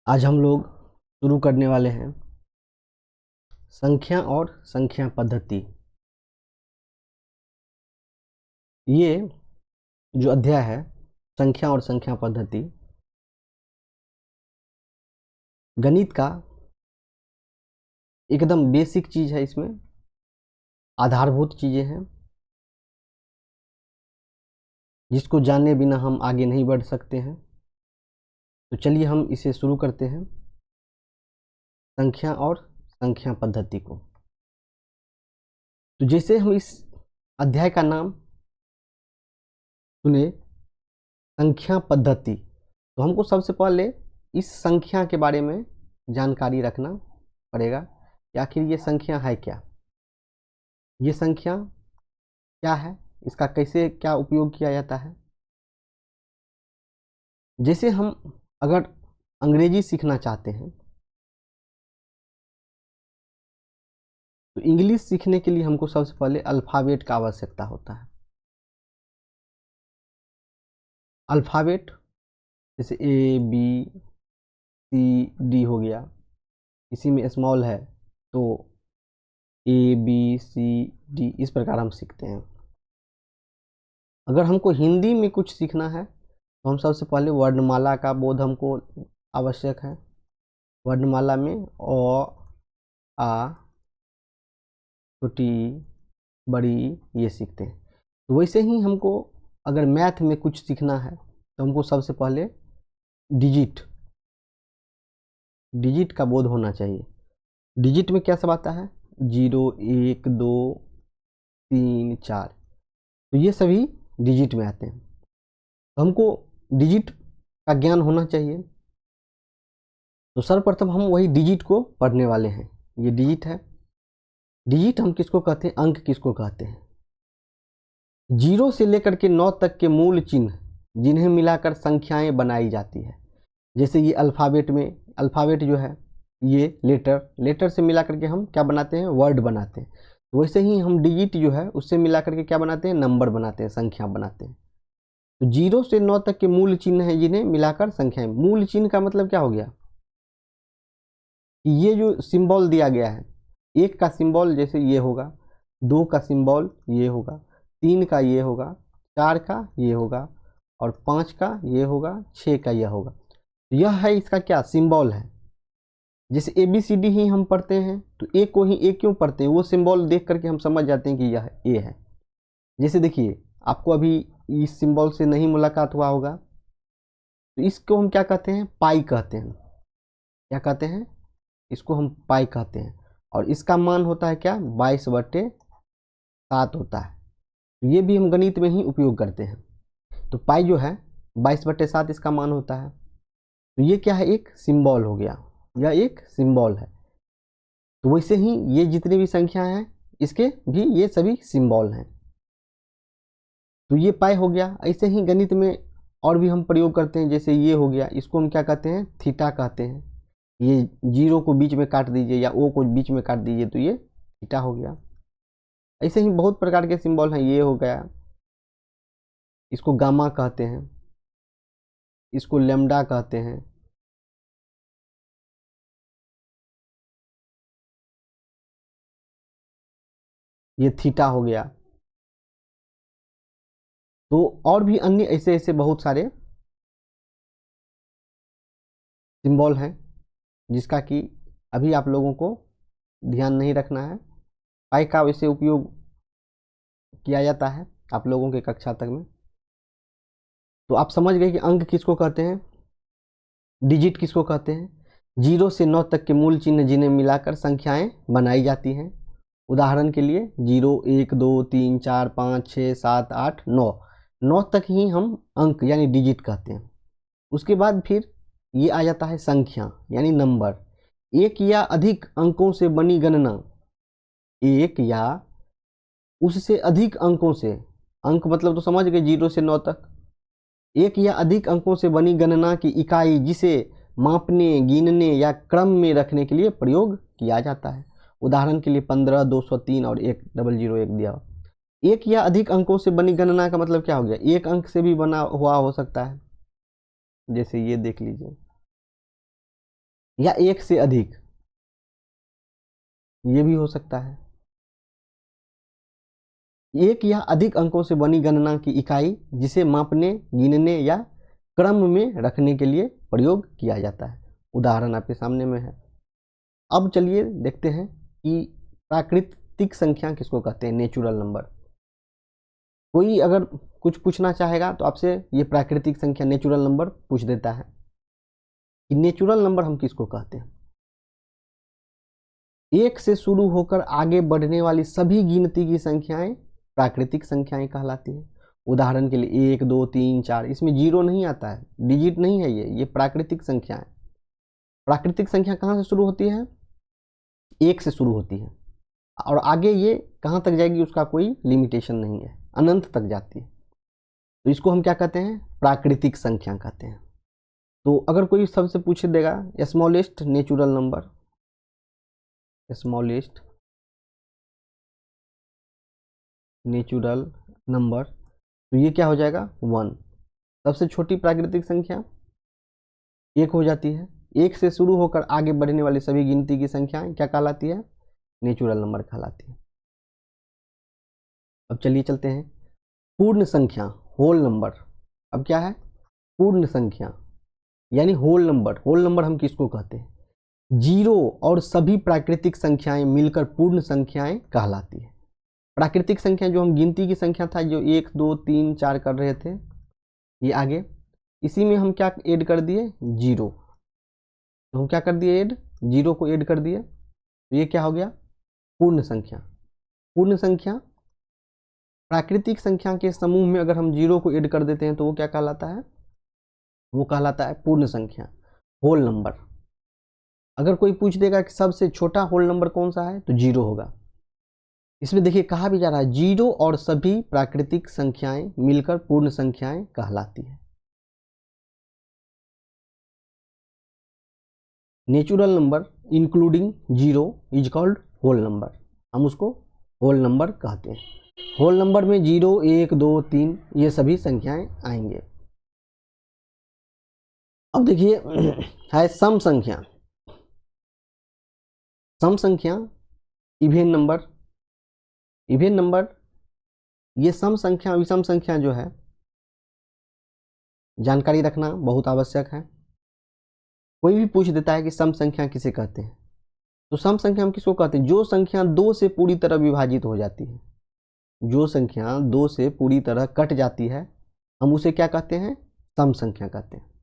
आज हम लोग शुरू करने वाले हैं संख्या और संख्या पद्धति। ये जो अध्याय है संख्या और संख्या पद्धति गणित का एकदम बेसिक चीज है। इसमें आधारभूत चीजें हैं जिसको जाने बिना हम आगे नहीं बढ़ सकते हैं। तो चलिए हम इसे शुरू करते हैं, संख्या और संख्या पद्धति को। तो जैसे हम इस अध्याय का नाम सुने संख्या पद्धति, तो हमको सबसे पहले इस संख्या के बारे में जानकारी रखना पड़ेगा कि आखिर ये संख्या है क्या, ये संख्या क्या है, इसका कैसे क्या उपयोग किया जाता है। जैसे हम अगर अंग्रेजी सीखना चाहते हैं तो इंग्लिश सीखने के लिए हमको सबसे पहले अल्फ़ाबेट का आवश्यकता होता है। अल्फ़ाबेट जैसे ए बी सी डी हो गया, इसी में स्मॉल है तो ए बी सी डी, इस प्रकार हम सीखते हैं। अगर हमको हिंदी में कुछ सीखना है तो हम सबसे पहले वर्णमाला का बोध हमको आवश्यक है। वर्णमाला में अ आ छोटी बड़ी ये सीखते हैं। तो वैसे ही हमको अगर मैथ में कुछ सीखना है तो हमको सबसे पहले डिजिट का बोध होना चाहिए। डिजिट में क्या सब आता है, 0 1 2 3 4, तो ये सभी डिजिट में आते हैं। तो हमको डिजिट का ज्ञान होना चाहिए। तो सर्वप्रथम हम वही डिजिट को पढ़ने वाले हैं। ये डिजिट है। डिजिट हम किसको कहते हैं, अंक किसको कहते हैं। 0 से लेकर के 9 तक के मूल चिन्ह जिन्हें मिलाकर संख्याएं बनाई जाती है। जैसे ये अल्फ़ाबेट में, अल्फ़ाबेट जो है ये लेटर से मिला करके हम क्या बनाते हैं, वर्ड बनाते हैं। वैसे ही हम डिजिट जो है उससे मिला करके क्या बनाते हैं, नंबर बनाते हैं, संख्या बनाते हैं। तो 0 से 9 तक के मूल चिन्ह हैं जिन्हें मिलाकर संख्याएं। मूल चिन्ह का मतलब क्या हो गया कि ये जो सिंबल दिया गया है, 1 का सिंबल जैसे ये होगा, 2 का सिंबल ये होगा, 3 का ये होगा, 4 का ये होगा और 5 का ये होगा, 6 का यह होगा। यह है इसका क्या सिंबल है। जैसे ए बी सी डी ही हम पढ़ते हैं तो ए को ही ए क्यों पढ़ते हैं, वो सिंबल देख करके हम समझ जाते हैं कि यह ए है। जैसे देखिए आपको अभी इस सिंबल से नहीं मुलाकात हुआ होगा, तो इसको हम क्या कहते हैं, पाई कहते हैं। क्या कहते हैं, इसको हम पाई कहते हैं। और इसका मान होता है क्या, 22/7 होता है। तो ये भी हम गणित में ही उपयोग करते हैं। तो पाई जो है 22/7 इसका मान होता है। तो ये क्या है, एक सिंबल हो गया, यह एक सिंबल है। तो वैसे ही ये जितनी भी संख्या हैं इसके भी ये सभी सिंबल हैं। तो ये पाई हो गया। ऐसे ही गणित में और भी हम प्रयोग करते हैं। जैसे ये हो गया, इसको हम क्या कहते हैं, थीटा कहते हैं। ये 0 को बीच में काट दीजिए या ओ को बीच में काट दीजिए तो ये थीटा हो गया। ऐसे ही बहुत प्रकार के सिंबल हैं। ये हो गया, इसको गामा कहते हैं, इसको लैम्डा कहते हैं। ये थीटा हो गया। तो और भी अन्य ऐसे ऐसे बहुत सारे सिंबल हैं जिसका कि अभी आप लोगों को ध्यान नहीं रखना है। पाई का वैसे उपयोग किया जाता है आप लोगों के कक्षा तक में। तो आप समझ गए कि अंक किसको कहते हैं, डिजिट किसको कहते हैं। 0 से 9 तक के मूल चिन्ह जिन्हें मिलाकर संख्याएं बनाई जाती हैं। उदाहरण के लिए 0 1 2 3 4 5 6 7 8 9, 9 तक ही हम अंक यानी डिजिट कहते हैं। उसके बाद फिर ये आ जाता है संख्या यानी नंबर। एक या अधिक अंकों से बनी गणना, एक या उससे अधिक अंकों से, अंक मतलब तो समझ गए 0 से 9 तक। एक या अधिक अंकों से बनी गणना की इकाई जिसे मापने, गिनने या क्रम में रखने के लिए प्रयोग किया जाता है। उदाहरण के लिए 15 203 और 1001 दिया। एक या अधिक अंकों से बनी गणना का मतलब क्या हो गया, एक अंक से भी बना हुआ हो सकता है। जैसे ये देख लीजिए, या एक से अधिक, ये भी हो सकता है। एक या अधिक अंकों से बनी गणना की इकाई जिसे मापने, गिनने या क्रम में रखने के लिए प्रयोग किया जाता है। उदाहरण आपके सामने में है। अब चलिए देखते हैं कि प्राकृतिक संख्या किसको कहते हैं, नेचुरल नंबर। कोई अगर कुछ पूछना चाहेगा तो आपसे ये प्राकृतिक संख्या नेचुरल नंबर पूछ देता है कि नेचुरल नंबर हम किसको कहते हैं। एक से शुरू होकर आगे बढ़ने वाली सभी गिनती की संख्याएं प्राकृतिक संख्याएं कहलाती हैं। उदाहरण के लिए 1 2 3 4, इसमें जीरो नहीं आता है, डिजिट नहीं है, ये प्राकृतिक संख्या है। प्राकृतिक संख्या कहाँ से शुरू होती है, एक से शुरू होती है, और आगे ये कहाँ तक जाएगी उसका कोई लिमिटेशन नहीं है, अनंत तक जाती है। तो इसको हम क्या कहते हैं, प्राकृतिक संख्या कहते हैं। तो अगर कोई सबसे पूछ देगा smallest natural number, smallest natural number, तो ये क्या हो जाएगा 1। सबसे छोटी प्राकृतिक संख्या 1 हो जाती है। 1 से शुरू होकर आगे बढ़ने वाली सभी गिनती की संख्याएं क्या कहलाती है, नेचुरल नंबर कहलाती है। अब चलिए चलते हैं पूर्ण संख्या, होल नंबर। अब क्या है, पूर्ण संख्या यानी होल नंबर। होल नंबर हम किसको कहते हैं, जीरो और सभी प्राकृतिक संख्याएं मिलकर पूर्ण संख्याएं कहलाती है। प्राकृतिक संख्या जो हम गिनती की संख्या था, जो 1 2 3 4 कर रहे थे, ये आगे इसी में हम क्या ऐड कर दिए, जीरो। तो हम क्या कर दिए, ऐड, जीरो को ऐड कर दिए, तो ये क्या हो गया, पूर्ण संख्या। पूर्ण संख्या प्राकृतिक संख्या के समूह में अगर हम जीरो को ऐड कर देते हैं तो वो क्या कहलाता है, वो कहलाता है पूर्ण संख्या, होल नंबर। अगर कोई पूछ देगा कि सबसे छोटा होल नंबर कौन सा है, तो जीरो होगा। इसमें देखिए कहा भी जा रहा है जीरो और सभी प्राकृतिक संख्याएं मिलकर पूर्ण संख्याएं कहलाती है। Natural number including zero is called whole number, हम उसको होल नंबर कहते हैं। होल नंबर में 0 1 2 3 ये सभी संख्याएं आएंगे। अब देखिए है सम संख्या। सम संख्या, इवेन नंबर। इवेन नंबर, ये सम संख्या विषम संख्या जो है, जानकारी रखना बहुत आवश्यक है। कोई भी पूछ देता है कि सम संख्या किसे कहते हैं, तो सम संख्या हम किसको कहते हैं, जो संख्या 2 से पूरी तरह विभाजित हो जाती है। जो संख्या 2 से पूरी तरह कट जाती है हम उसे क्या कहते हैं, सम संख्या कहते हैं।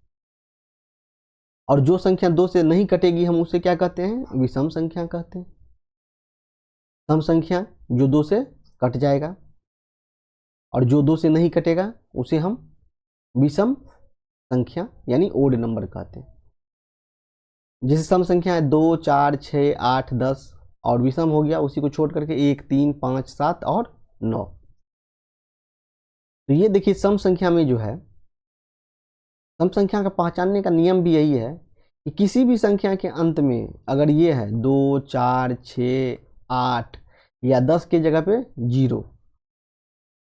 और जो संख्या 2 से नहीं कटेगी हम उसे क्या कहते हैं, विषम संख्या कहते हैं। सम संख्या जो 2 से कट जाएगा, और जो 2 से नहीं कटेगा उसे हम विषम संख्या यानी ओड नंबर कहते हैं। जैसे सम संख्या है 2 4 6 8 10, और विषम हो गया उसी को छोड़ करके 1 3 5 7 और 9। तो ये देखिए सम संख्या में जो है, सम संख्या का पहचानने का नियम भी यही है कि किसी भी संख्या के अंत में अगर ये है 2 4 6 8 या 10 के जगह पे 0,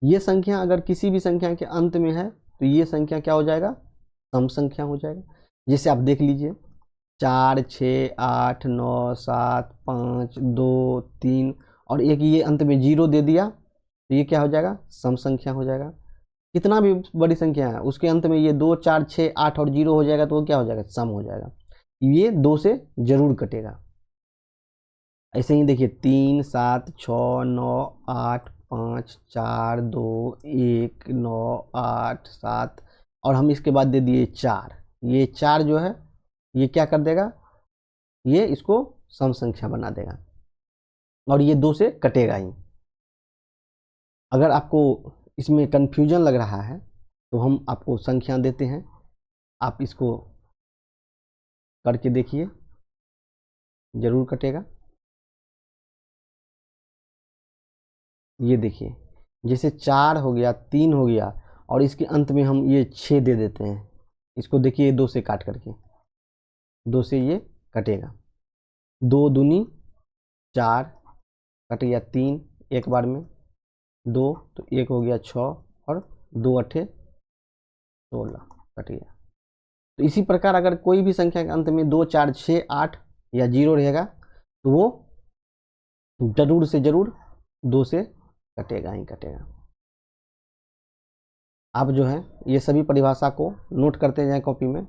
ये संख्या अगर किसी भी संख्या के अंत में है तो ये संख्या क्या हो जाएगा, सम संख्या हो जाएगा। जैसे आप देख लीजिए 4 6 8 9 7 5 2 3 और एक ये अंत में 0 दे दिया, तो ये क्या हो जाएगा, सम संख्या हो जाएगा। कितना भी बड़ी संख्या है उसके अंत में ये 2 4 6 8 और 0 हो जाएगा, तो वो क्या हो जाएगा, सम हो जाएगा। ये 2 से जरूर कटेगा। ऐसे ही देखिए 3 7 6 9 8 5 4 2 1 9 8 7, और हम इसके बाद दे दिए 4। ये 4 जो है ये क्या कर देगा, ये इसको सम संख्या बना देगा, और ये 2 से कटेगा ही। अगर आपको इसमें कन्फ्यूजन लग रहा है तो हम आपको संख्या देते हैं, आप इसको करके देखिए, जरूर कटेगा। ये देखिए जैसे 4 हो गया, 3 हो गया, और इसके अंत में हम ये 6 दे देते हैं, इसको देखिए 2 से काट करके, 2 से ये कटेगा। 2 दूनी 4, कट गया 3 एक बार में, 2 तो 1 हो गया 6, और 2 अठे 16 कट गया। तो इसी प्रकार अगर कोई भी संख्या के अंत में 2, 4, 6, 8 या 0 रहेगा तो वो जरूर से जरूर 2 से कटेगा ही कटेगा। आप जो है ये सभी परिभाषा को नोट करते जाएं कॉपी में।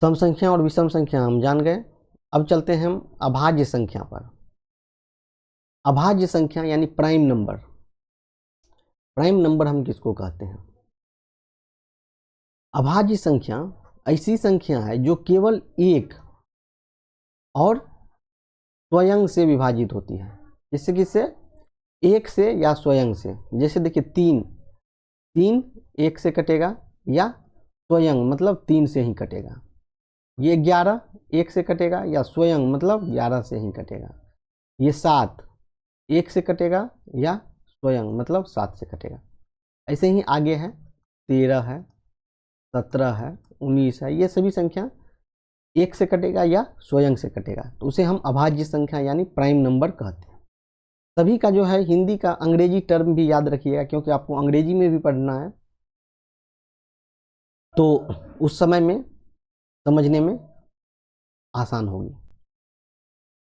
सम संख्या और विषम संख्या हम जान गए। अब चलते हैं हम अभाज्य संख्या पर। अभाज्य संख्या यानी प्राइम नंबर। प्राइम नंबर हम किसको कहते हैं? अभाज्य संख्या ऐसी संख्या है जो केवल एक और स्वयं से विभाजित होती है। इससे किससे? एक से या स्वयं से। जैसे देखिए 3 1 से कटेगा या स्वयं मतलब 3 से ही कटेगा। ये 11 1 से कटेगा या स्वयं मतलब 11 से ही कटेगा। ये 7 1 से कटेगा या स्वयं मतलब 7 से कटेगा। ऐसे ही आगे है 13 है 17 है 19 है, ये सभी संख्या 1 से कटेगा या स्वयं से कटेगा, तो उसे हम अभाज्य संख्या यानी प्राइम नंबर कहते हैं। सभी का जो है हिंदी का अंग्रेजी टर्म भी याद रखिएगा, क्योंकि आपको अंग्रेजी में भी पढ़ना है, तो उस समय में समझने में आसान होगी।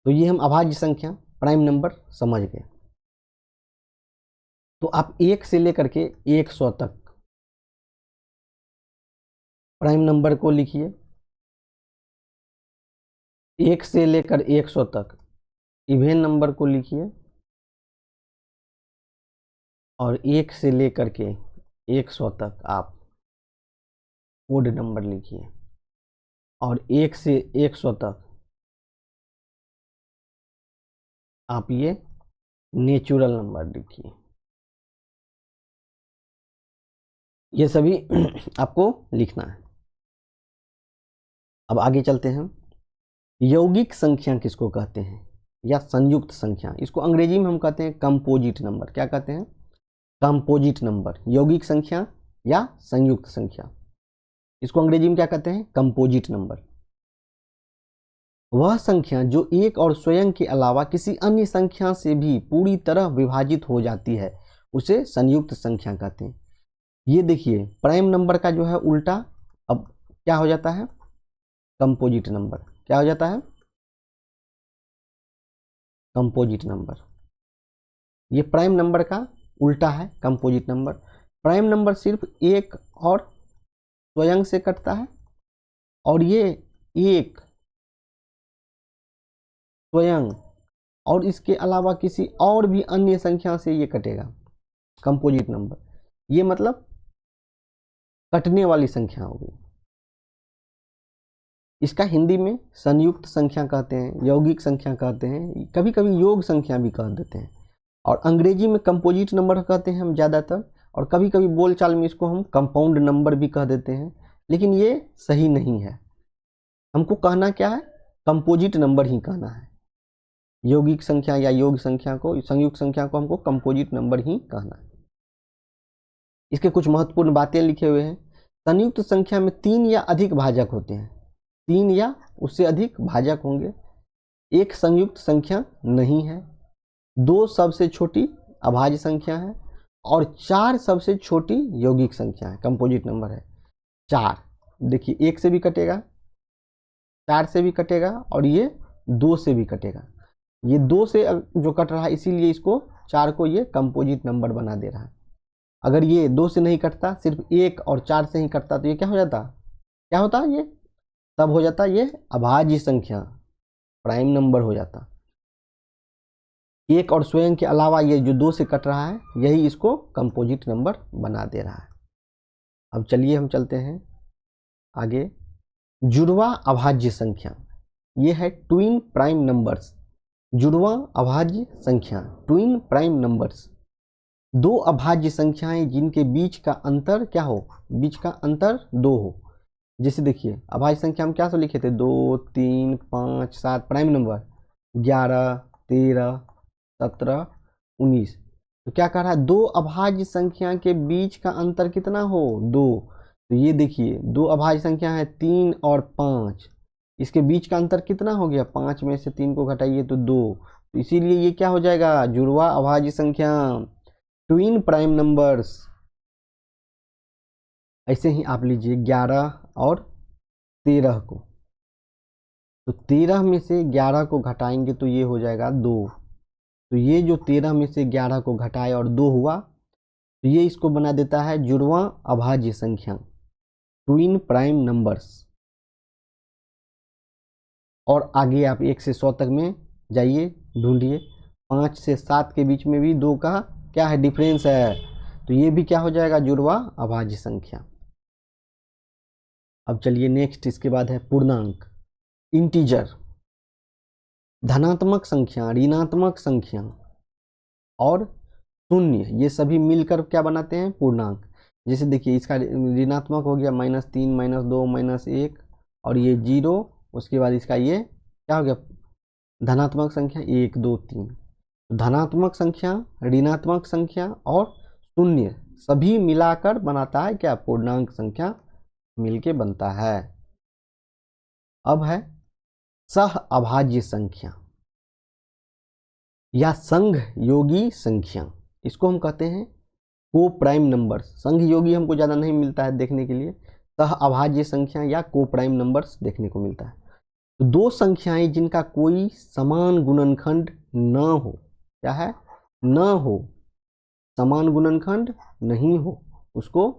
तो ये हम अभाज्य संख्या प्राइम नंबर समझ गए। तो आप 1 से लेकर के 100 तक प्राइम नंबर को लिखिए। 1 से लेकर 100 तक इवेन नंबर को लिखिए, और 1 से लेकर के 100 तक आप ओड नंबर लिखिए, और 1 से 100 तक आप ये नेचुरल नंबर लिखिए। ये सभी आपको लिखना है। अब आगे चलते हैं। यौगिक संख्या किसको कहते हैं? या संयुक्त संख्या, इसको अंग्रेजी में हम कहते हैं कंपोजिट नंबर। क्या कहते हैं? Composite number. यौगिक संख्या या संयुक्त संख्या, इसको अंग्रेजी में क्या कहते हैं? Composite number. वह संख्या जो एक और स्वयं के अलावा किसी अन्य संख्या से भी पूरी तरह विभाजित हो जाती है, उसे संयुक्त संख्या कहते हैं। ये देखिए प्राइम नंबर का जो है उल्टा अब क्या हो जाता है? Composite number. क्या हो जाता है? Composite number. ये प्राइम नंबर का उल्टा है कंपोजिट नंबर। प्राइम नंबर सिर्फ एक और स्वयं से कटता है, और ये एक स्वयं और इसके अलावा किसी और भी अन्य संख्या से ये कटेगा। कंपोजिट नंबर ये मतलब कटने वाली संख्या होगी। इसका हिंदी में संयुक्त संख्या कहते हैं, यौगिक संख्या कहते हैं, कभी कभी योग संख्या भी कह देते हैं, और अंग्रेजी में कंपोजिट नंबर कहते हैं हम ज़्यादातर, और कभी कभी बोलचाल में इसको हम कंपाउंड नंबर भी कह देते हैं, लेकिन ये सही नहीं है। हमको कहना क्या है? कंपोजिट नंबर ही कहना है। यौगिक संख्या या योग संख्या को, संयुक्त संख्या को हमको कंपोजिट नंबर ही कहना है। इसके कुछ महत्वपूर्ण बातें लिखे हुए हैं। संयुक्त संख्या में 3 या अधिक भाजक होते हैं। 3 या उससे अधिक भाजक होंगे। एक संयुक्त संख्या नहीं है। 2 सबसे छोटी अभाज्य संख्या है, और 4 सबसे छोटी यौगिक संख्या है, कंपोजिट नंबर है 4। देखिए 1 से भी कटेगा, 4 से भी कटेगा, और ये 2 से भी कटेगा। ये 2 से जो कट रहा है, इसीलिए इसको 4 को ये कंपोजिट नंबर बना दे रहा है। अगर ये 2 से नहीं कटता, सिर्फ 1 और 4 से ही कटता, तो ये क्या हो जाता? क्या होता ये? तब हो जाता ये अभाज्य संख्या, प्राइम नंबर हो जाता। 1 और स्वयं के अलावा ये जो 2 से कट रहा है, यही इसको कंपोजिट नंबर बना दे रहा है। अब चलिए हम चलते हैं आगे। जुड़वा अभाज्य संख्या, ये है ट्विन प्राइम नंबर्स। जुड़वा अभाज्य संख्या, ट्विन प्राइम नंबर्स, 2 अभाज्य संख्याएं जिनके बीच का अंतर क्या हो? बीच का अंतर 2 हो। जैसे देखिए अभाज्य संख्या हम क्या से लिखे थे? 2 3 5 7 प्राइम नंबर 11 13 17 19। तो क्या कह रहा है? 2 अभाज्य संख्या के बीच का अंतर कितना हो? 2। तो ये देखिए 2 अभाज्य संख्या है 3 और 5, इसके बीच का अंतर कितना हो गया? 5 में से 3 को घटाइए तो 2। तो इसीलिए ये क्या हो जाएगा? जुड़वा अभाज्य संख्या, ट्विन प्राइम नंबर्स। ऐसे ही आप लीजिए 11 और 13 को, तो 13 में से 11 को घटाएंगे तो ये हो जाएगा 2। तो ये जो 13 में से 11 को घटाए और 2 हुआ, तो ये इसको बना देता है जुड़वां अभाज्य संख्या, ट्विन प्राइम नंबर्स। और आगे आप 1 से 100 तक में जाइए, ढूंढिए। 5 से 7 के बीच में भी 2 का क्या है, डिफरेंस है, तो ये भी क्या हो जाएगा, जुड़वां अभाज्य संख्या। अब चलिए नेक्स्ट, इसके बाद है पूर्णांक, इंटीजर। धनात्मक संख्या, ऋणात्मक संख्या और शून्य, ये सभी मिलकर क्या बनाते हैं, पूर्णांक। जैसे देखिए इसका ऋणात्मक हो गया -3, -2, -1, और ये 0। उसके बाद इसका ये क्या हो गया, धनात्मक संख्या 1, 2, 3। धनात्मक संख्या, ऋणात्मक संख्या और शून्य सभी मिलाकर बनाता है क्या, पूर्णांक संख्या मिलके बनता है। अब है सह अभाज्य संख्या या संघ योगी संख्या, इसको हम कहते हैं को प्राइम नंबर्स। संघ योगी हमको ज़्यादा नहीं मिलता है देखने के लिए, सह अभाज्य संख्या या को प्राइम नंबर्स देखने को मिलता है। तो दो संख्याएं जिनका कोई समान गुणनखंड न हो, क्या है, न हो, समान गुणनखंड नहीं हो, उसको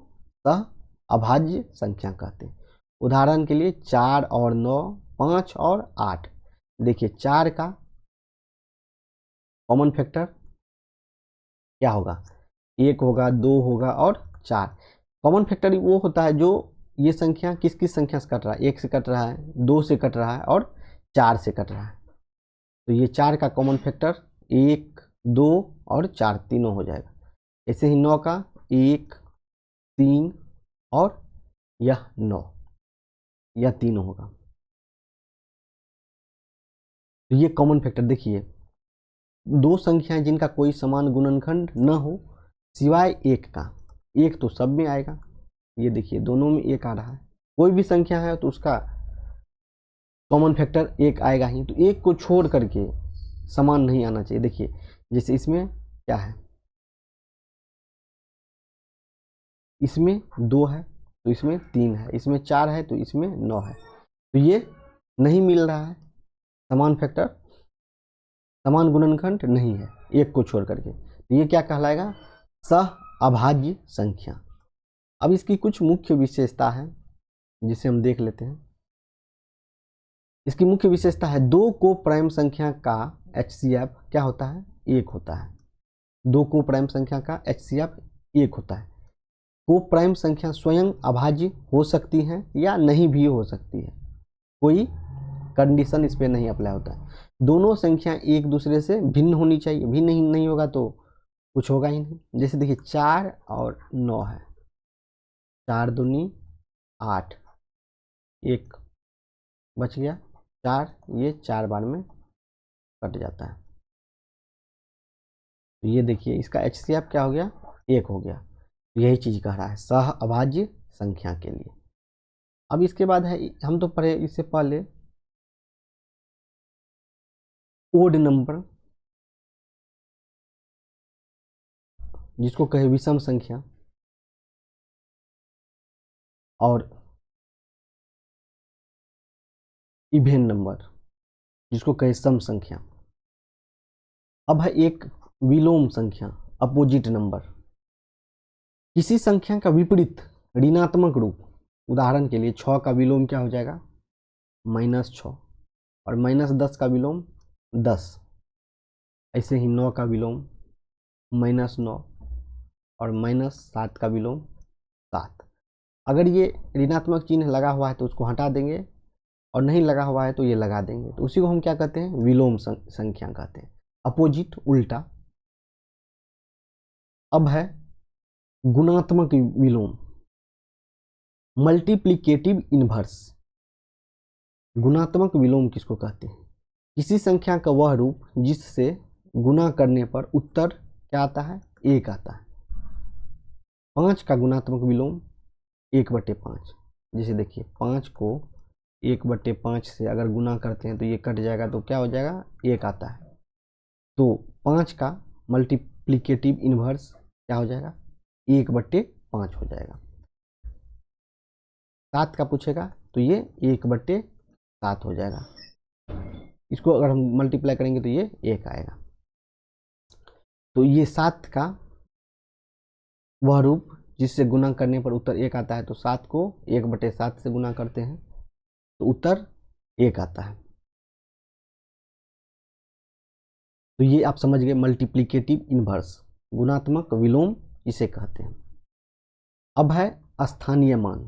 सह अभाज्य संख्या कहते हैं। उदाहरण के लिए 4 और 9, 5 और 8। देखिए 4 का कॉमन फैक्टर क्या होगा, 1 होगा, 2 होगा और 4। कॉमन फैक्टर वो होता है जो ये संख्या किस किस संख्या से कट रहा है, 1 से कट रहा है, 2 से कट रहा है और 4 से कट रहा है। तो ये 4 का कॉमन फैक्टर 1, 2 और 4 तीनों हो जाएगा। ऐसे ही 9 का 1, 3 और यह 9, यह तीनों होगा। तो ये कॉमन फैक्टर देखिए, दो संख्याएं जिनका कोई समान गुणनखंड न हो सिवाय एक का, एक तो सब में आएगा, ये देखिए दोनों में एक आ रहा है। कोई भी संख्या है तो उसका कॉमन फैक्टर एक आएगा ही, तो एक को छोड़ करके समान नहीं आना चाहिए। देखिए जैसे इसमें क्या है, इसमें 2 है तो इसमें 3 है, इसमें 4 है तो इसमें 9 है, तो ये नहीं मिल रहा है, समान फैक्टर, समान गुणनखंड नहीं है एक को छोड़ करके, तो ये क्या कहलाएगा, सह अभाज्य संख्या। अब इसकी कुछ मुख्य विशेषता है जिसे हम देख लेते हैं। इसकी मुख्य विशेषता है दो को प्राइम संख्या का HCF क्या होता है, 1 होता है। दो को प्राइम संख्या का HCF 1 होता है। को प्राइम संख्या स्वयं अभाज्य हो सकती है या नहीं भी हो सकती है, कोई कंडीशन इस पर नहीं अप्लाई होता है। दोनों संख्या एक दूसरे से भिन्न होनी चाहिए, भिन्न नहीं होगा तो कुछ होगा ही नहीं। जैसे देखिए 4 और 9 है, 4 दूनी 8, 1 बच गया 4, ये 4 बार में कट जाता है। तो ये देखिए इसका HCF क्या हो गया, 1 हो गया। यही चीज कह रहा है सह अभाज्य संख्या के लिए। अब इसके बाद है, हम तो पढ़े इससे पहले ओड नंबर, जिसको कहे विषम संख्या, और इवेन नंबर जिसको कहे सम संख्या। अब है एक विलोम संख्या, अपोजिट नंबर। किसी संख्या का विपरीत ऋणात्मक रूप, उदाहरण के लिए 6 का विलोम क्या हो जाएगा, -6, और -10 का विलोम 10। ऐसे ही 9 का विलोम -9 और -7 का विलोम 7। अगर ये ऋणात्मक चिन्ह लगा हुआ है तो उसको हटा देंगे, और नहीं लगा हुआ है तो ये लगा देंगे, तो उसी को हम क्या कहते हैं, विलोम संख्या कहते हैं, अपोजिट, उल्टा। अब है गुणात्मक विलोम, मल्टीप्लिकेटिव इनवर्स। गुणात्मक विलोम किसको कहते हैं, किसी संख्या का वह रूप जिससे गुणा करने पर उत्तर क्या आता है, 1 आता है। 5 का गुणात्मक विलोम 1/5। जैसे देखिए 5 को 1/5 से अगर गुना करते हैं तो ये कट जाएगा, तो क्या हो जाएगा, 1 आता है। तो 5 का मल्टीप्लिकेटिव इनवर्स क्या हो जाएगा, 1/5 हो जाएगा। 7 का पूछेगा तो ये 1/7 हो जाएगा। इसको अगर हम मल्टीप्लाई करेंगे तो ये 1 आएगा। तो ये 7 का वह रूप जिससे गुणा करने पर उत्तर 1 आता है, तो 7 को 1/7 से गुणा करते हैं तो उत्तर 1 आता है। तो ये आप समझ गए मल्टीप्लिकेटिव इनवर्स, गुणात्मक विलोम इसे कहते हैं। अब है स्थानीय मान,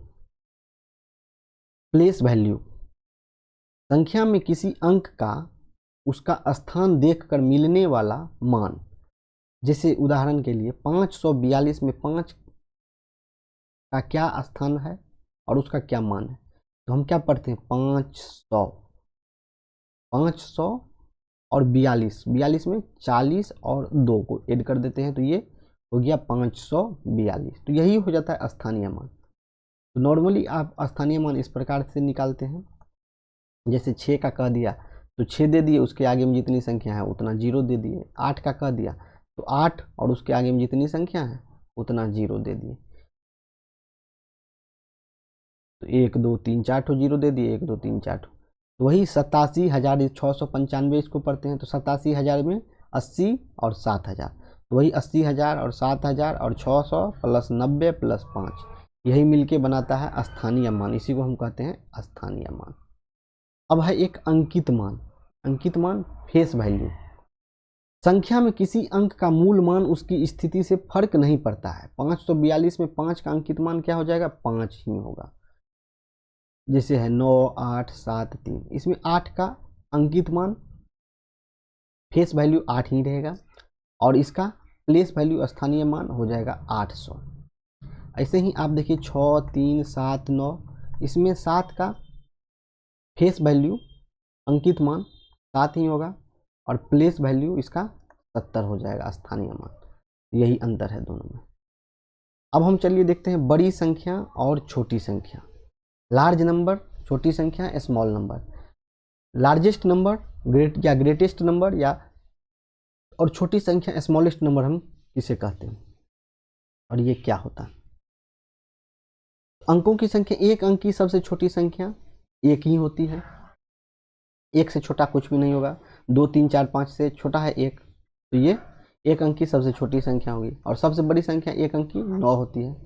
प्लेस वैल्यू। संख्या में किसी अंक का उसका स्थान देखकर मिलने वाला मान। जैसे उदाहरण के लिए 542 में 5 का क्या स्थान है और उसका क्या मान है, तो हम क्या पढ़ते हैं 500 और 42 में 40 और 2 को ऐड कर देते हैं तो ये हो गया 542। तो यही हो जाता है स्थानीय मान। तो नॉर्मली आप स्थानीय मान इस प्रकार से निकालते हैं, जैसे 6 का कह दिया तो 6 दे दिए, उसके आगे में जितनी संख्या है उतना 0 दे दिए। 8 का कह दिया तो 8 और उसके आगे में जितनी संख्या है उतना 0 दे दिए। तो 1 2 3 4 ठो 0 दे दिए, 1 2 3 4 ठो। तो वही 87,695 इसको पढ़ते हैं, तो 87,000 में 80 और 7,000, तो वही 80,000 और 7,000 और 600 प्लस 90 प्लस 5, यही मिलके बनाता है स्थानीय मान। इसी को हम कहते हैं स्थानीय मान। अब है एक अंकित मान। अंकित मान फेस वैल्यू। संख्या में किसी अंक का मूल मान उसकी स्थिति से फर्क नहीं पड़ता है। 542 में 5 का अंकित मान क्या हो जाएगा, 5 ही होगा। जैसे है 9 8 7 3, इसमें 8 का अंकित मान फेस वैल्यू 8 ही रहेगा और इसका प्लेस वैल्यू स्थानीय मान हो जाएगा 800। ऐसे ही आप देखिए 6 3 7 9, इसमें 7 का फेस वैल्यू अंकित मान 7 ही होगा और प्लेस वैल्यू इसका 70 हो जाएगा स्थानीय मान। यही अंतर है दोनों में। अब हम चलिए देखते हैं बड़ी संख्या और छोटी संख्या। लार्ज नंबर छोटी संख्या, small number. Largest number greatest number, या और छोटी संख्या स्मॉलेस्ट नंबर हम किसे कहते हैं और ये क्या होता है। अंकों की संख्या, एक अंक की सबसे छोटी संख्या 1 ही होती है। 1 से छोटा कुछ भी नहीं होगा। 2 3 4 5 से छोटा है 1, तो ये 1 अंक की सबसे छोटी संख्या होगी। और सबसे बड़ी संख्या 1 अंक की 9 होती है।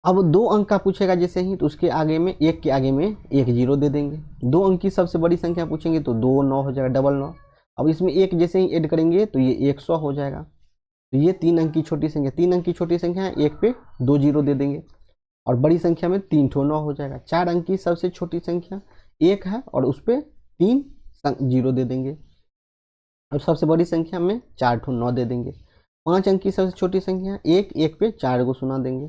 अब 2 अंक का पूछेगा जैसे ही, तो उसके आगे में 1 के आगे में 1 0 दे देंगे। 2 अंक की सबसे बड़ी संख्या पूछेंगे तो 2 9 हो जाएगा, डबल 9। अब इसमें 1 जैसे ही ऐड करेंगे तो ये 100 हो जाएगा। तो ये 3 अंक की छोटी संख्या, 3 अंक की छोटी संख्या है, 1 पे 2 0 दे देंगे और बड़ी संख्या में 3 ठो 9 हो जाएगा। 4 अंक की सबसे छोटी संख्या 1 है और उस पर 3 0 दे देंगे और सबसे बड़ी संख्या में 4 ठो 9 दे देंगे। 5 अंक की सबसे छोटी संख्या 1 पे 4 को सुना देंगे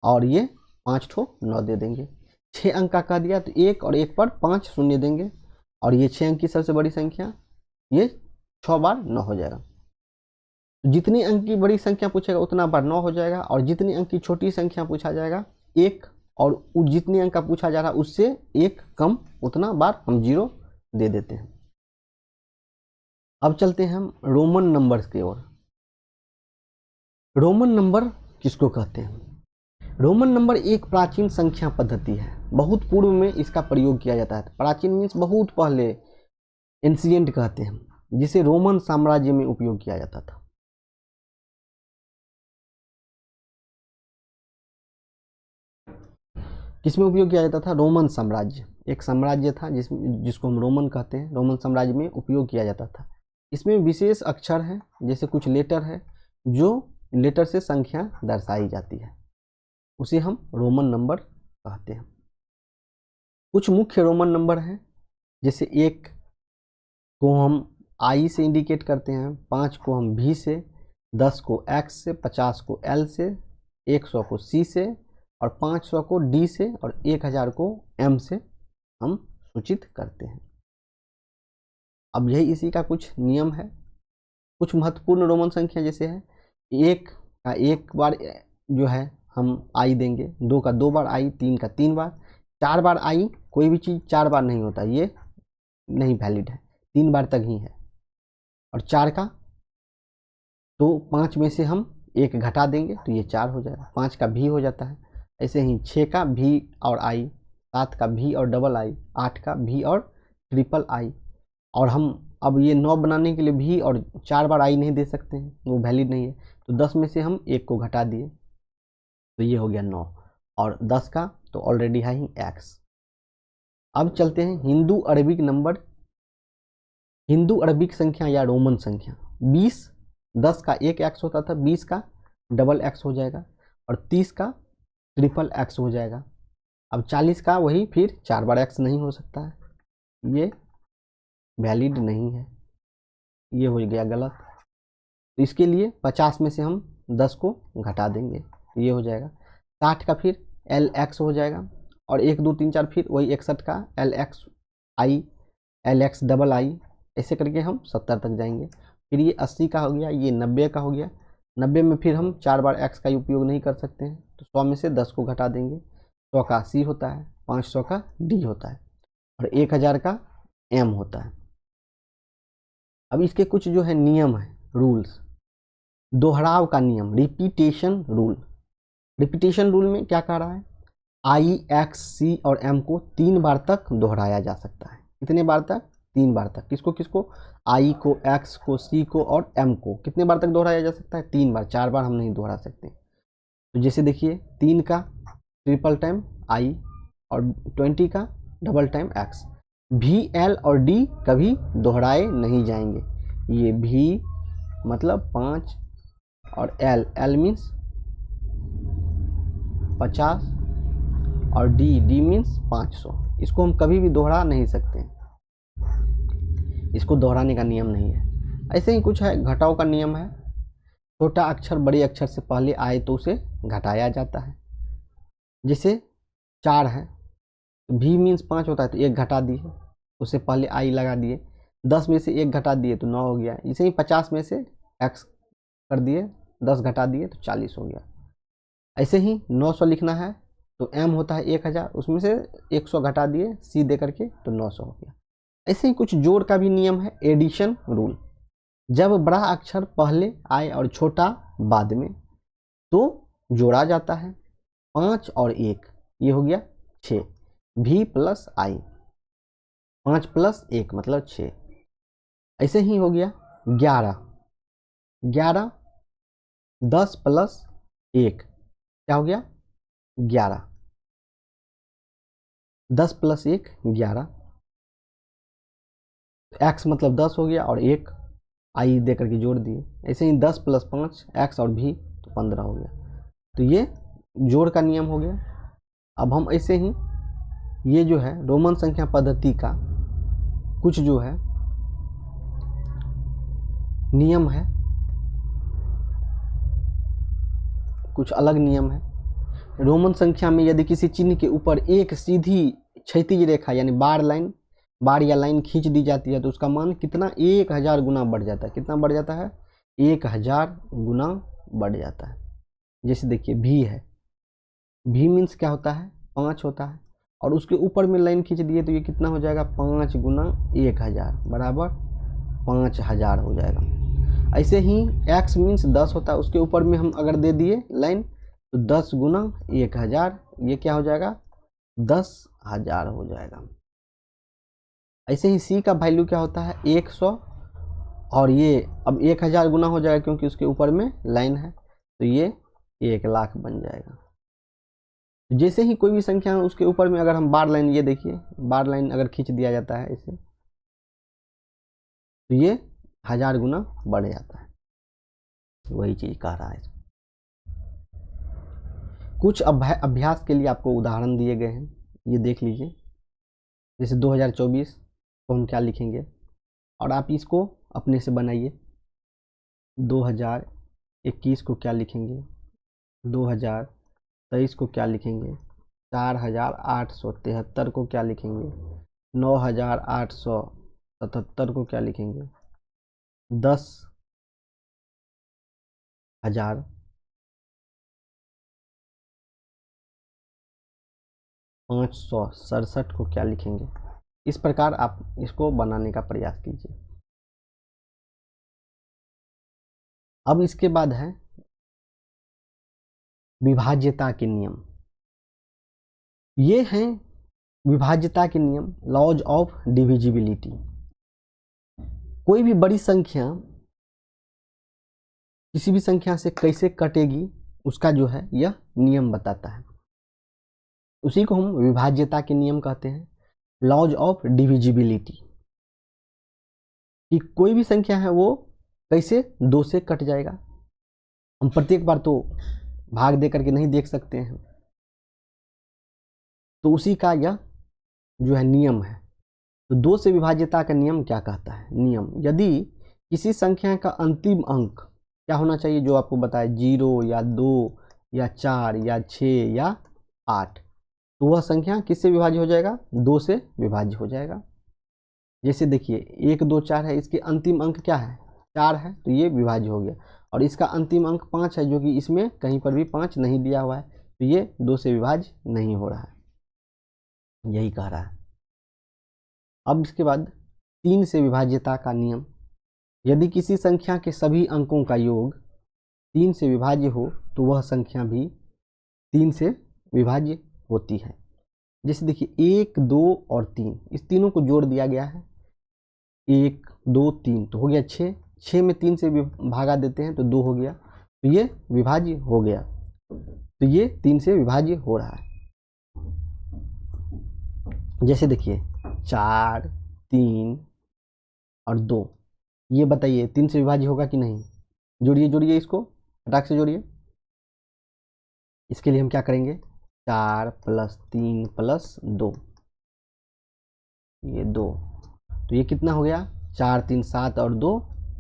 और ये 5 ठो 9 दे देंगे। 6 अंक का कह दिया तो 1 और 1 पर 5 शून्य देंगे और ये 6 अंक की सबसे बड़ी संख्या, ये 6 बार 9 हो जाएगा। जितनी अंक की बड़ी संख्या पूछेगा उतना बार 9 हो जाएगा और जितनी अंक की छोटी संख्या पूछा जाएगा 1, और जितनी अंक का पूछा जा रहा है उससे 1 कम, उतना बार हम 0 दे देते हैं। अब चलते हैं हम रोमन नंबर्स की ओर। रोमन नंबर किसको कहते हैं? रोमन नंबर एक प्राचीन संख्या पद्धति है। बहुत पूर्व में इसका प्रयोग किया जाता है। प्राचीन मीन्स बहुत पहले, एंशिएंट कहते हैं, जिसे रोमन साम्राज्य में उपयोग किया जाता था। किसमें उपयोग किया जाता था? रोमन साम्राज्य, एक साम्राज्य था जिसको हम रोमन कहते हैं। रोमन साम्राज्य में उपयोग किया जाता था। इसमें विशेष अक्षर है, जैसे कुछ लेटर है, जो लेटर से संख्या दर्शाई जाती है, उसे हम रोमन नंबर कहते हैं। कुछ मुख्य रोमन नंबर हैं, जैसे 1 को हम आई से इंडिकेट करते हैं, 5 को हम भी से, 10 को एक्स से, 50 को एल से, 100 को सी से और 500 को डी से और 1000 को एम से हम सूचित करते हैं। अब यही इसी का कुछ नियम है। कुछ महत्वपूर्ण रोमन संख्या जैसे है, 1 का 1 बार जो है हम आई देंगे, 2 का 2 बार आई, 3 का 3 बार, 4 बार आई। कोई भी चीज़ 4 बार नहीं होता, ये नहीं वैलिड है, 3 बार तक ही है। और 4 का तो 5 में से हम 1 घटा देंगे तो ये 4 हो जाएगा। 5 का भी हो जाता है, ऐसे ही 6 का भी और आई, 7 का भी और डबल आई, 8 का भी और ट्रिपल आई। और हम अब ये 9 बनाने के लिए भी और 4 बार आई नहीं दे सकते हैं, वो वैलिड नहीं है। तो 10 में से हम 1 को घटा दिए, तो ये हो गया 9। और 10 का तो ऑलरेडी है ही x। अब चलते हैं Hindu Arabic number, Hindu Arabic संख्या या रोमन संख्या। 20, 10 का एक x होता था, 20 का डबल x हो जाएगा, और 30 का ट्रिपल x हो जाएगा। अब 40 का वही फिर 4 बार x नहीं हो सकता है, ये वैलिड नहीं है, ये हो गया गलत। तो इसके लिए 50 में से हम 10 को घटा देंगे, तो ये हो जाएगा 60 का फिर LX हो जाएगा, और 1 2 3 4 फिर वही 61 का LXI, LX डबल आई, ऐसे करके हम 70 तक जाएंगे। फिर ये 80 का हो गया, ये 90 का हो गया। 90 में फिर हम 4 बार x का उपयोग नहीं कर सकते हैं, तो 100 में से 10 को घटा देंगे। 100 का C होता है, 500 का D होता है, और 1000 का M होता है। अब इसके कुछ जो है नियम है, रूल्स। दोहराव का नियम, रिपीटेशन रूल। रिपीटेशन रूल में क्या कह रहा है, I, X, C और M को 3 बार तक दोहराया जा सकता है। कितने बार तक? 3 बार तक। किसको किसको? I को, X को, C को और M को कितने बार तक दोहराया जा सकता है? 3 बार, 4 बार हम नहीं दोहरा सकते। तो जैसे देखिए 3 का ट्रिपल टाइम I और 20 का double time X। V, L और D कभी दोहराए नहीं जाएंगे। ये V मतलब 5 और L मीन्स 50 और D मीन्स 500। इसको हम कभी भी दोहरा नहीं सकते, इसको दोहराने का नियम नहीं है। ऐसे ही कुछ है, घटाव का नियम है। छोटा अक्षर बड़े अक्षर से पहले आए तो उसे घटाया जाता है। जैसे 4 है, V मीन्स 5 होता है, तो 1 घटा दिए, उससे पहले I लगा दिए। 10 में से 1 घटा दिए तो 9 हो गया। इसे ही 50 में से X कर दिए, 10 घटा दिए तो 40 हो गया। ऐसे ही 900 लिखना है तो M होता है 1000, उसमें से 100 घटा दिए C दे करके तो 900 हो गया। ऐसे ही कुछ जोड़ का भी नियम है, एडिशन रूल। जब बड़ा अक्षर पहले आए और छोटा बाद में तो जोड़ा जाता है। 5 और 1 ये हो गया 6, V प्लस I, 5 प्लस 1 मतलब 6। ऐसे ही हो गया 11, 10 प्लस 1 क्या हो गया? 11, 10 प्लस 1 11, x मतलब 10 हो गया और 1 I दे करके जोड़ दिए। ऐसे ही 10 प्लस 5 x और v तो 15 हो गया। तो ये जोड़ का नियम हो गया। अब हम ऐसे ही ये जो है रोमन संख्या पद्धति का कुछ जो है नियम है, कुछ अलग नियम है। रोमन संख्या में यदि किसी चिन्ह के ऊपर एक सीधी क्षैतिज रेखा यानी बार या लाइन खींच दी जाती है तो उसका मान कितना? 1000 गुना बढ़ जाता है। कितना बढ़ जाता है? 1000 गुना बढ़ जाता है। जैसे देखिए V है, V मीन्स क्या होता है? 5 होता है, और उसके ऊपर में लाइन खींच दिए तो ये कितना हो जाएगा? 5 गुना 1000 बराबर 5000 हो जाएगा। ऐसे ही X मीन्स 10 होता है, उसके ऊपर में हम अगर दे दिए लाइन तो 10 गुना 1000 ये क्या हो जाएगा? 10,000 हो जाएगा। ऐसे ही C का वैल्यू क्या होता है? 100, और ये अब 1000 गुना हो जाएगा क्योंकि उसके ऊपर में लाइन है, तो ये 1,00,000 बन जाएगा। जैसे ही कोई भी संख्या है उसके ऊपर में अगर हम बार लाइन, ये देखिए बार लाइन अगर खींच दिया जाता है इसे तो ये 1000 गुना बढ़ जाता है। वही चीज कह रहा है। कुछ अभ्यास के लिए आपको उदाहरण दिए गए हैं, ये देख लीजिए। जैसे 2024 को हम क्या लिखेंगे, और आप इसको अपने से बनाइए। 2021 को क्या लिखेंगे, 2023 को क्या लिखेंगे, 4873 को क्या लिखेंगे, 9877 को क्या लिखेंगे, 10,000, 567 को क्या लिखेंगे। इस प्रकार आप इसको बनाने का प्रयास कीजिए। अब इसके बाद है विभाज्यता के नियम। ये हैं विभाज्यता के नियम, लॉज ऑफ डिविजिबिलिटी। कोई भी बड़ी संख्या किसी भी संख्या से कैसे कटेगी उसका जो है यह नियम बताता है, उसी को हम विभाज्यता के नियम कहते हैं, लॉज ऑफ डिविजिबिलिटी। कि कोई भी संख्या है वो कैसे 2 से कट जाएगा। हम प्रत्येक बार तो भाग दे करके नहीं देख सकते हैं, तो उसी का यह जो है नियम है। तो 2 से विभाज्यता का नियम क्या कहता है? नियम, यदि किसी संख्या का अंतिम अंक क्या होना चाहिए, जो आपको बताया 0 या 2 या 4 या 6 या 8, तो वह संख्या किससे विभाज्य हो जाएगा? 2 से विभाज्य हो जाएगा। जैसे देखिए 1 2 4 है, इसके अंतिम अंक क्या है? 4 है, तो ये विभाज्य हो गया। और इसका अंतिम अंक 5 है, जो कि इसमें कहीं पर भी 5 नहीं दिया हुआ है, तो ये 2 से विभाज्य नहीं हो रहा है, यही कह रहा है। अब इसके बाद 3 से विभाज्यता का नियम, यदि किसी संख्या के सभी अंकों का योग 3 से विभाज्य हो तो वह संख्या भी 3 से विभाज्य होती है। जैसे देखिए 1 2 और 3, इस तीनों को जोड़ दिया गया है, 1 2 3 तो हो गया 6, 6 में 3 से भागा देते हैं तो 2 हो गया, तो ये विभाज्य हो गया, तो ये 3 से विभाज्य हो रहा है। जैसे देखिए 4 3 और 2, ये बताइए 3 से विभाज्य होगा कि नहीं? जोड़िए जोड़िए, इसको फटाक से जोड़िए। इसके लिए हम क्या करेंगे? 4 + 3 + 2, ये 2, तो ये कितना हो गया? 4 3 7 और 2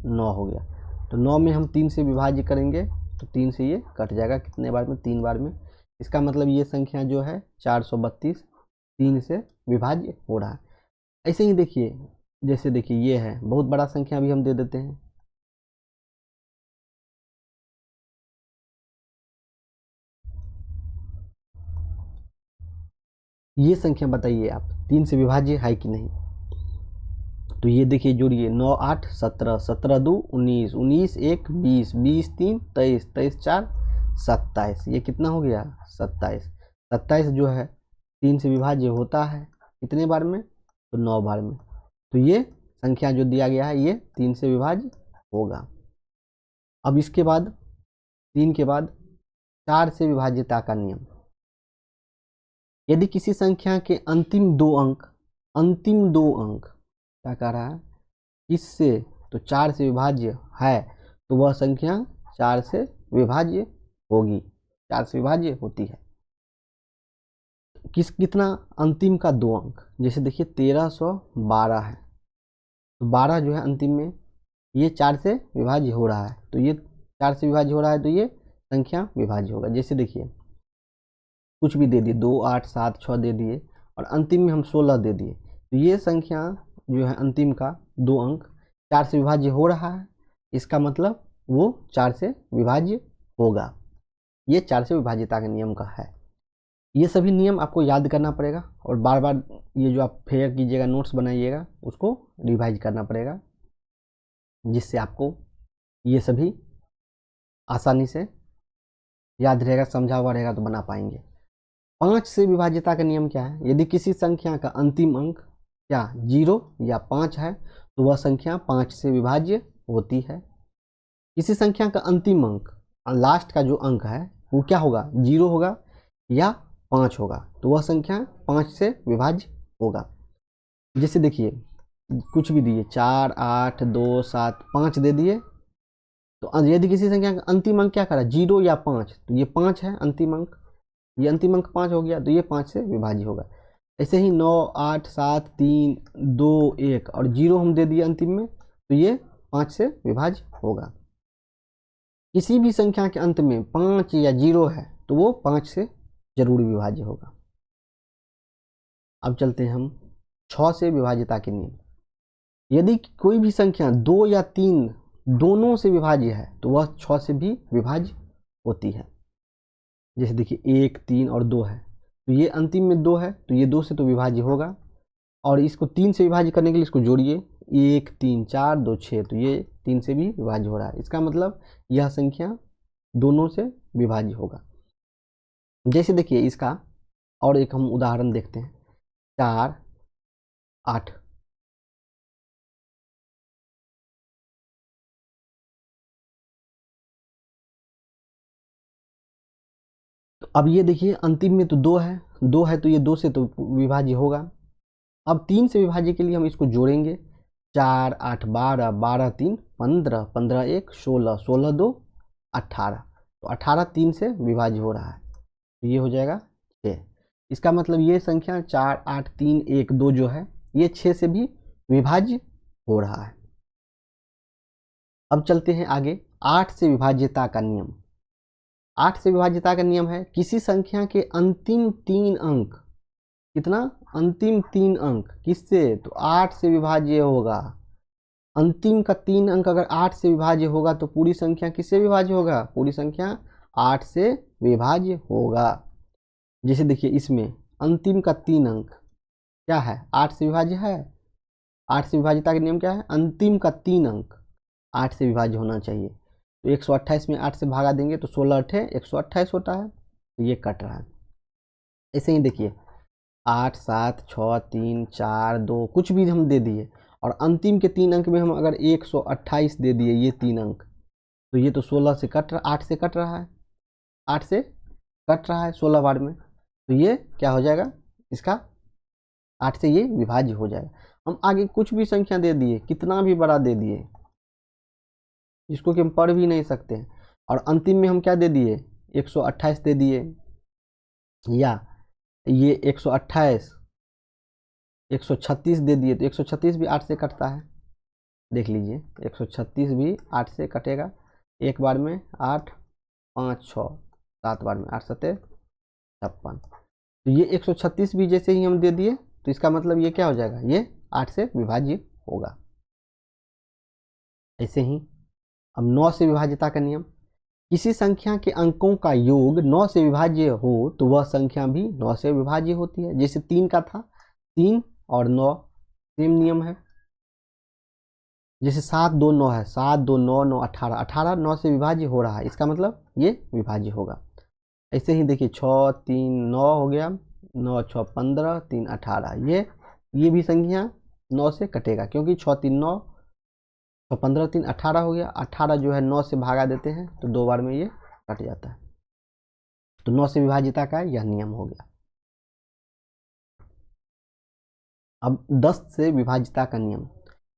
9 हो गया। तो 9 में हम 3 से विभाज्य करेंगे तो 3 से ये कट जाएगा, कितने बार में? 3 बार में। इसका मतलब ये संख्या जो है 432 3 से विभाज्य हो रहा है। ऐसे ही देखिए, जैसे देखिए ये है बहुत बड़ा संख्या भी हम दे देते हैं, ये संख्या बताइए आप 3 से विभाज्य है कि नहीं? तो ये देखिए जोड़िए, 9 8 17, 17 2 19, 19 1 20, 20 3 23, 23 4 27, ये कितना हो गया? 27। 27 जो है 3 से विभाज्य होता है कितने बार में? तो 9 बार में। तो ये संख्या जो दिया गया है ये 3 से विभाज्य होगा। अब इसके बाद 3 के बाद 4 से विभाज्यता का नियम, यदि किसी संख्या के अंतिम दो अंक क्या कह रहा है? इससे तो 4 से विभाज्य है, तो वह संख्या 4 से विभाज्य होगी, 4 से विभाज्य होती है। कितना? अंतिम का 2 अंक। जैसे देखिए 1312 है, तो 12 जो है अंतिम में, ये 4 से विभाज्य हो रहा है, तो ये 4 से विभाज्य हो रहा है, तो ये संख्या विभाज्य होगा। जैसे देखिए कुछ भी दे दिए, 2 8 7 6 दे दिए, और अंतिम में हम 16 दे दिए, तो ये संख्या जो है अंतिम का 2 अंक 4 से विभाज्य हो रहा है, इसका मतलब वो 4 से विभाज्य होगा। ये 4 से विभाज्यता के नियम का है। ये सभी नियम आपको याद करना पड़ेगा, और बार बार ये जो आप फेयर कीजिएगा, नोट्स बनाइएगा, उसको रिवाइज करना पड़ेगा, जिससे आपको ये सभी आसानी से याद रहेगा, समझा हुआ रहेगा तो बना पाएंगे। 5 से विभाज्यता का नियम क्या है? यदि किसी संख्या का अंतिम अंक क्या 0 या 5 है तो वह संख्या 5 से विभाज्य होती है। किसी संख्या का अंतिम अंक, लास्ट का जो अंक है वो क्या होगा? 0 होगा या 5 होगा, तो वह संख्या 5 से विभाज्य होगा। जैसे देखिए कुछ भी दिए, 4 8 2 7 5 दे दिए, तो यदि किसी संख्या का अंतिम अंक क्या करा? 0 या 5, तो ये 5 है अंतिम अंक, ये अंतिम अंक 5 हो गया, तो ये 5 से विभाज्य होगा। ऐसे ही 9 8 7 3 2 1 और 0 हम दे दिए अंतिम में, तो ये 5 से विभाज्य होगा। किसी भी संख्या के अंत में 5 या 0 है तो वो 5 से जरूर विभाज्य होगा। अब चलते हैं हम 6 से विभाज्यता के नियम। यदि कोई भी संख्या 2 या 3 दोनों से विभाज्य है तो वह 6 से भी विभाज्य होती है। जैसे देखिए 1 3 और 2 है, तो ये अंतिम में 2 है, तो ये 2 से तो विभाज्य होगा, और इसको 3 से विभाज्य करने के लिए इसको जोड़िए, 1 3 4 2 6, तो ये 3 से भी विभाज्य हो रहा है, इसका मतलब यह संख्या दोनों से विभाज्य होगा। जैसे देखिए इसका और एक हम उदाहरण देखते हैं, 4 8। तो अब ये देखिए अंतिम में तो 2 है, 2 है तो ये 2 से तो विभाज्य होगा। अब 3 से विभाज्य के लिए हम इसको जोड़ेंगे, 4 8 12, 12 3 15, 15 1 16, 16 2 18। तो 18 3 से विभाज्य हो रहा है, तो ये हो जाएगा 6। इसका मतलब ये संख्या 4 8 3 1 2 जो है ये 6 से भी विभाज्य हो रहा है। अब चलते हैं आगे, 8 से विभाज्यता का नियम। 8 से विभाज्यता का नियम है, किसी संख्या के अंतिम 3 अंक, कितना, अंतिम 3 अंक किससे, तो 8 से विभाज्य होगा। अंतिम का 3 अंक अगर 8 से विभाज्य होगा तो पूरी संख्या किससे विभाज्य होगा, पूरी संख्या 8 से विभाज्य होगा। जैसे देखिए इसमें अंतिम का 3 अंक क्या है, 8 से विभाज्य है। 8 से विभाज्यता का नियम क्या है, अंतिम का 3 अंक 8 से विभाज्य होना चाहिए। तो 128 में 8 से भागा देंगे तो 16 8 128 होता है, तो ये कट रहा है। ऐसे ही देखिए 8 7 6 3 4 2 कुछ भी हम दे दिए, और अंतिम के 3 अंक में हम अगर 128 दे दिए, ये 3 अंक, तो ये तो 16 से कट रहा, 8 से कट रहा है, 8 से कट रहा है 16 बार में, तो ये क्या हो जाएगा, इसका 8 से ये विभाज्य हो जाएगा। हम आगे कुछ भी संख्या दे दिए, कितना भी बड़ा दे दिए, जिसको कि हम पढ़ भी नहीं सकते हैं, और अंतिम में हम क्या दे दिए, 128 दे दिए, या ये 128 136 दे दिए, तो 136 भी 8 से कटता है। देख लीजिए 136 भी 8 से कटेगा, एक बार में 8 5 6 7 बार में 8 सत्ते 56। तो ये 136 भी जैसे ही हम दे दिए, तो इसका मतलब ये क्या हो जाएगा, ये 8 से विभाज्य होगा। ऐसे ही अब 9 से विभाज्यता का नियम, किसी संख्या के अंकों का योग 9 से विभाज्य हो तो वह संख्या भी 9 से विभाज्य होती है। जैसे 3 का था, 3 और 9 सेम नियम है। जैसे 7 2 9 है, 7 2 9 9 18, 18 9 से विभाज्य हो रहा है, इसका मतलब ये विभाज्य होगा। ऐसे ही देखिए 6 3 9 हो गया, 9 6 15 3 18, ये भी संख्या 9 से कटेगा, क्योंकि 6 3 9, 6 15 3 18 हो गया। 18 जो है 9 से भागा देते हैं तो 2 बार में ये कट जाता है। तो 9 से विभाज्यता का यह नियम हो गया। अब 10 से विभाज्यता का नियम,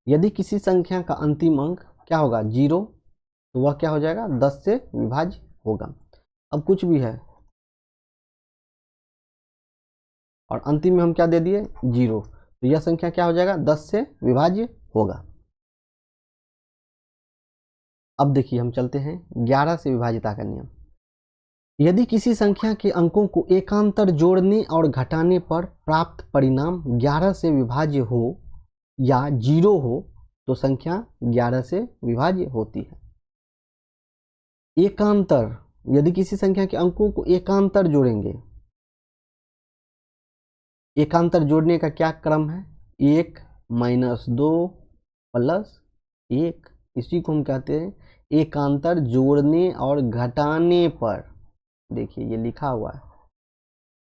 यदि किसी संख्या का अंतिम अंक क्या होगा, 0, तो वह क्या हो जाएगा, 10 से विभाज्य होगा। अब कुछ भी है और अंतिम में हम क्या दे दिए, 0, तो यह संख्या क्या हो जाएगा, 10 से विभाज्य होगा। अब देखिए हम चलते हैं 11 से विभाज्यता का नियम, यदि किसी संख्या के अंकों को एकांतर जोड़ने और घटाने पर प्राप्त परिणाम 11 से विभाज्य हो या 0 हो तो संख्या 11 से विभाज्य होती है। एकांतर, यदि किसी संख्या के अंकों को एकांतर जोड़ेंगे, एकांतर जोड़ने का क्या क्रम है, 1 -2 +1, इसी को हम कहते हैं एकांतर जोड़ने और घटाने पर। देखिए ये लिखा हुआ है,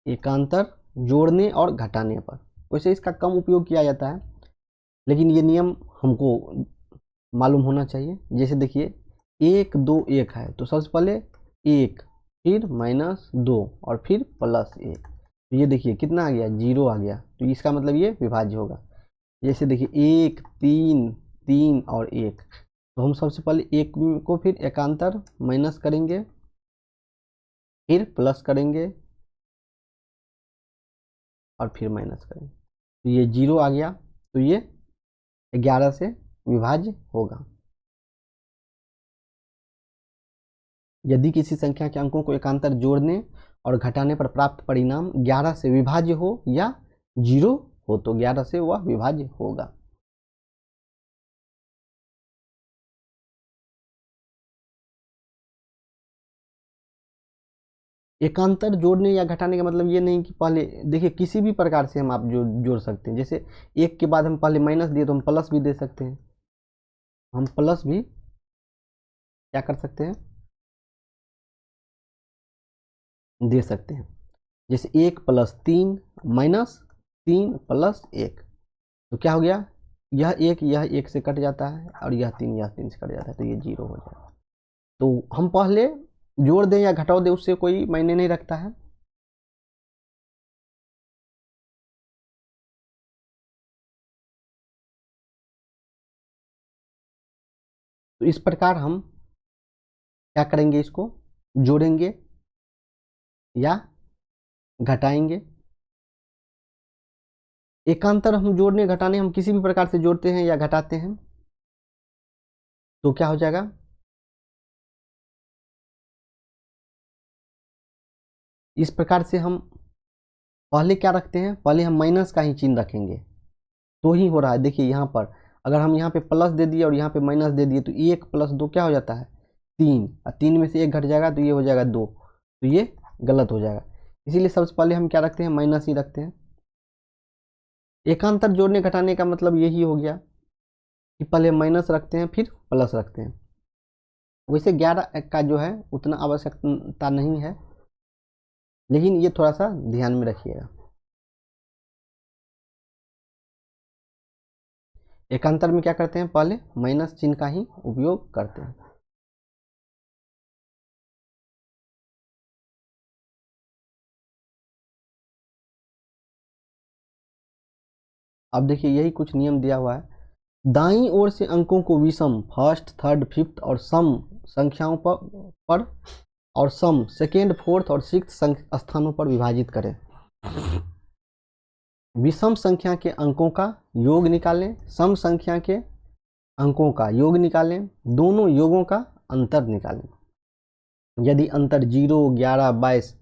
एकांतर जोड़ने और घटाने पर। वैसे इसका कम उपयोग किया जाता है, लेकिन ये नियम हमको मालूम होना चाहिए। जैसे देखिए 1 2 1 है, तो सबसे पहले 1, फिर -2 और फिर +1, तो ये देखिए कितना आ गया, 0 आ गया, तो इसका मतलब ये विभाज्य होगा। जैसे देखिए 1 3 3 और 1, तो हम सबसे पहले 1 को फिर एकांतर माइनस करेंगे, फिर प्लस करेंगे और फिर माइनस करेंगे, तो ये 0 आ गया, तो ये 11 से विभाज्य होगा। यदि किसी संख्या के अंकों को एकांतर जोड़ने और घटाने पर प्राप्त परिणाम 11 से विभाज्य हो या 0 हो तो 11 से वह विभाज्य होगा। एकांतर जोड़ने या घटाने का मतलब ये नहीं कि पहले देखिए किसी भी प्रकार से हम आप जोड़ सकते हैं। जैसे 1 के बाद हम पहले माइनस दिए तो हम प्लस भी दे सकते हैं, हम प्लस भी क्या कर सकते हैं, दे सकते हैं। जैसे 1 + 3 माइनस 3 + 1, तो क्या हो गया, यह एक से कट जाता है और यह 3 से कट जाता है, तो ये 0 हो जाएगा। तो हम पहले जोड़ दें या घटाओ दें उससे कोई मायने नहीं रखता है। तो इस प्रकार हम क्या करेंगे, इसको जोड़ेंगे या घटाएंगे। एकांतर हम जोड़ने घटाने हम किसी भी प्रकार से जोड़ते हैं या घटाते हैं तो क्या हो जाएगा, इस प्रकार से हम पहले क्या रखते हैं, पहले हम माइनस का ही चिन्ह रखेंगे तो ही हो रहा है। देखिए यहाँ पर अगर हम यहाँ पे प्लस दे दिए और यहाँ पे माइनस दे दिए तो 1 + 2 क्या हो जाता है, 3, और 3 में से 1 घट जाएगा तो ये हो जाएगा 2, तो ये गलत हो जाएगा। इसीलिए सबसे पहले हम क्या रखते हैं, माइनस ही रखते हैं। एकांतर जोड़ने घटाने का मतलब यही हो गया कि पहले माइनस रखते हैं फिर प्लस रखते हैं। वैसे 11 का जो है उतना आवश्यकता नहीं है, लेकिन ये थोड़ा सा ध्यान में रखिएगा। एकांतर में क्या करते हैं, पहले माइनस चिन्ह का ही उपयोग करते हैं। अब देखिए यही कुछ नियम दिया हुआ है। दाईं ओर से अंकों को विषम फर्स्ट, थर्ड, फिफ्थ और सम संख्याओं पर और सम सेकेंड, फोर्थ और सिक्स्थ स्थानों पर विभाजित करें। विषम संख्या के अंकों का योग निकालें, सम संख्या के अंकों का योग निकालें, दोनों योगों का अंतर निकालें। यदि अंतर 0, 11, 22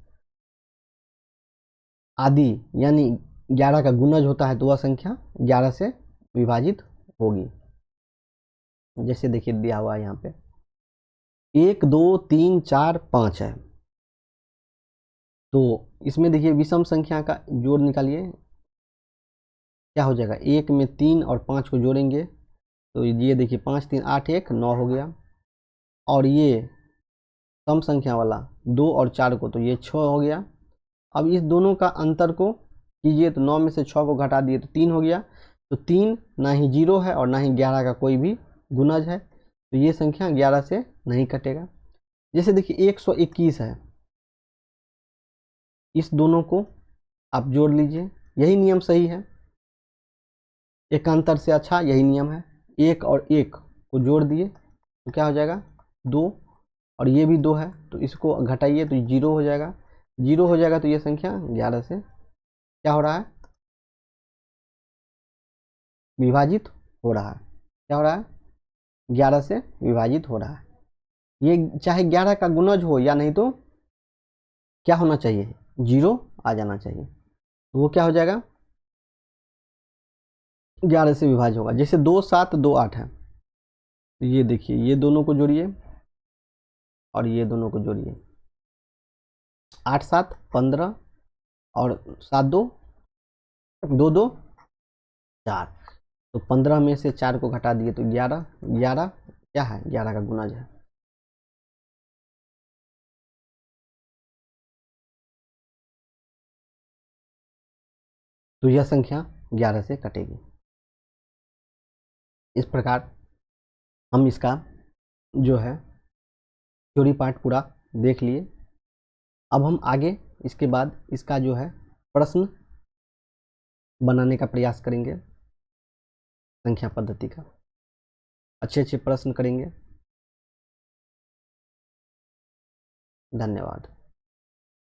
आदि यानी 11 का गुणज होता है तो वह संख्या 11 से विभाजित होगी। जैसे देखिए दिया हुआ है यहाँ पे 1, 2, 3, 4, 5 है, तो इसमें देखिए विषम संख्या का जोड़ निकालिए, क्या हो जाएगा, 1 में 3 और 5 को जोड़ेंगे तो ये देखिए 5, 3, 8, 1, 9 हो गया। और ये सम संख्या वाला 2 और 4 को, तो ये 6 हो गया। अब इस दोनों का अंतर को कीजिए तो 9 में से 6 को घटा दिए तो 3 हो गया। तो 3 ना ही 0 है और ना ही 11 का कोई भी गुणज है, तो ये संख्या 11 से नहीं कटेगा। जैसे देखिए 121 है, इस दोनों को आप जोड़ लीजिए, यही नियम सही है, एकांतर से अच्छा यही नियम है। 1 और 1 को जोड़ दिए तो क्या हो जाएगा, 2, और ये भी 2 है तो इसको घटाइए तो 0 हो जाएगा। 0 हो जाएगा तो ये संख्या 11 से क्या हो रहा है, विभाजित हो रहा है। क्या हो रहा है, 11 से विभाजित हो रहा है। ये चाहे 11 का गुणज हो या नहीं तो क्या होना चाहिए, 0 आ जाना चाहिए, तो वो क्या हो जाएगा, 11 से विभाजित होगा। जैसे 2, 7, 2, 8 है, तो ये देखिए ये दोनों को जोड़िए और ये दोनों को जोड़िए, 8, 7, 15 और 7, 2, 2, 2, 4, तो 15 में से 4 को घटा दिए तो 11, 11 क्या है, 11 का गुणज है। तो यह संख्या 11 से कटेगी। इस प्रकार हम इसका जो है थ्योरी पार्ट पूरा देख लिए। अब हम आगे इसके बाद इसका जो है प्रश्न बनाने का प्रयास करेंगे, संख्या पद्धति का अच्छे अच्छे प्रश्न करेंगे। धन्यवाद।